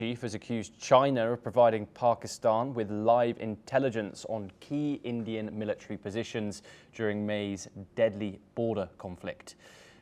Chief has accused China of providing Pakistan with live intelligence on key Indian military positions during May's deadly border conflict.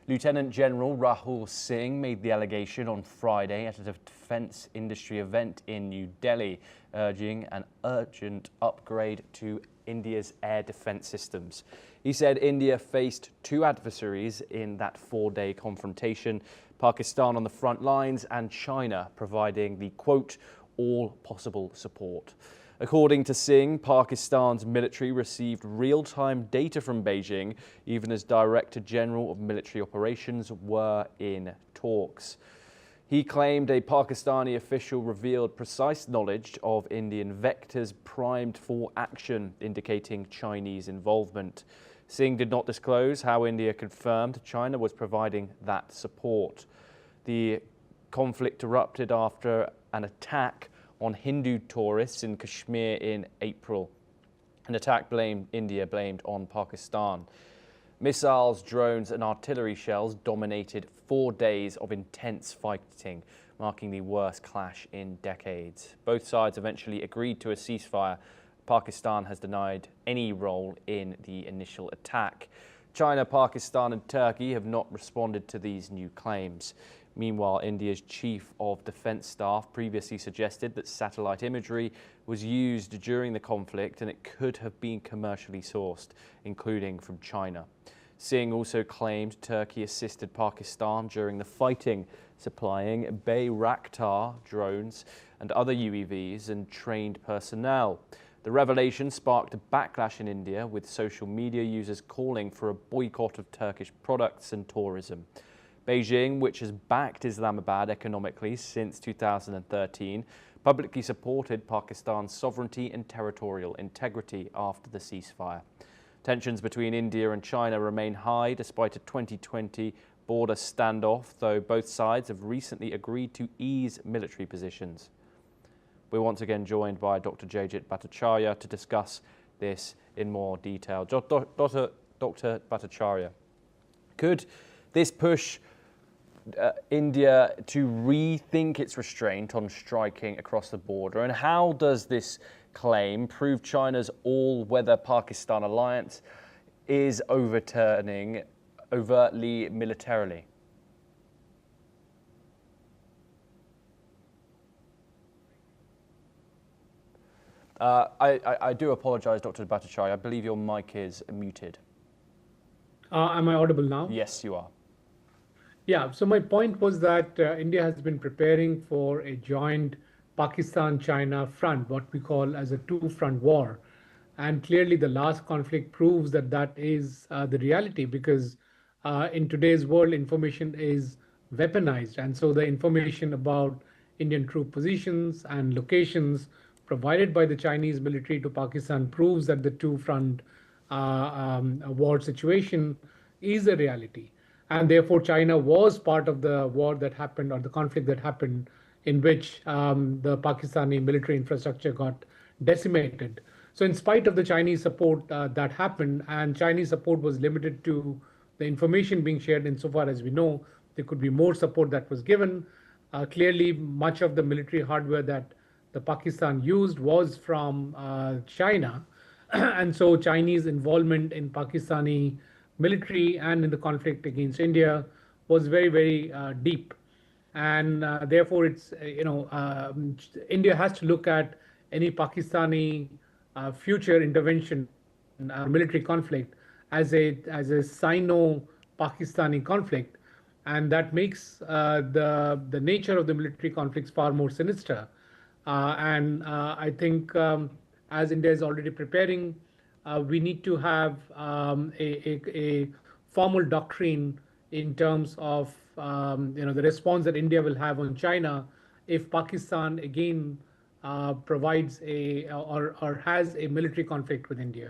Lieutenant General Rahul Singh made the allegation on Friday at a defence industry event in New Delhi, urging an urgent upgrade to India's air defence systems. He said India faced two adversaries in that four-day confrontation, Pakistan on the front lines and China providing the, quote, all possible support. According to Singh, Pakistan's military received real-time data from Beijing, even as Director General of Military Operations were in talks. He claimed a Pakistani official revealed precise knowledge of Indian vectors primed for action, indicating Chinese involvement. Singh did not disclose how India confirmed China was providing that support. The conflict erupted after an attack on Hindu tourists in Kashmir in April. An attack India blamed on Pakistan. Missiles, drones and artillery shells dominated 4 days of intense fighting, marking the worst clash in decades. Both sides eventually agreed to a ceasefire. Pakistan has denied any role in the initial attack. China, Pakistan and Turkey have not responded to these new claims. Meanwhile, India's Chief of Defence Staff previously suggested that satellite imagery was used during the conflict and it could have been commercially sourced, including from China. Singh also claimed Turkey assisted Pakistan during the fighting, supplying Bayraktar drones and other UAVs and trained personnel. The revelation sparked a backlash in India, with social media users calling for a boycott of Turkish products and tourism. Beijing, which has backed Islamabad economically since 2013, publicly supported Pakistan's sovereignty and territorial integrity after the ceasefire. Tensions between India and China remain high despite a 2020 border standoff, though both sides have recently agreed to ease military positions. We're once again joined by Dr. Jayjit Bhattacharya to discuss this in more detail. Dr. Bhattacharya, could this push India to rethink its restraint on striking across the border? And how does this claim prove China's all-weather Pakistan alliance is overturning overtly militarily? I do apologize, Dr. Bhattacharya. I believe your mic is muted. Am I audible now? Yes, you are. Yeah, so my point was that India has been preparing for a joint Pakistan-China front, what we call as a two-front war. And clearly the last conflict proves that that is the reality, because in today's world, information is weaponized. And so the information about Indian troop positions and locations provided by the Chinese military to Pakistan proves that the two-front war situation is a reality. And therefore, China was part of the war that happened, or the conflict that happened, in which the Pakistani military infrastructure got decimated. So in spite of the Chinese support that happened, and Chinese support was limited to the information being shared insofar as we know, there could be more support that was given. Clearly, much of the military hardware that the Pakistan used was from China. And so Chinese involvement in Pakistani military and in the conflict against India was very, very deep. And therefore, it's, India has to look at any Pakistani future intervention in military conflict as a Sino-Pakistani conflict. And that makes the nature of the military conflicts far more sinister. I think as India is already preparing, we need to have a formal doctrine in terms of the response that India will have on China if Pakistan again provides or has a military conflict with India.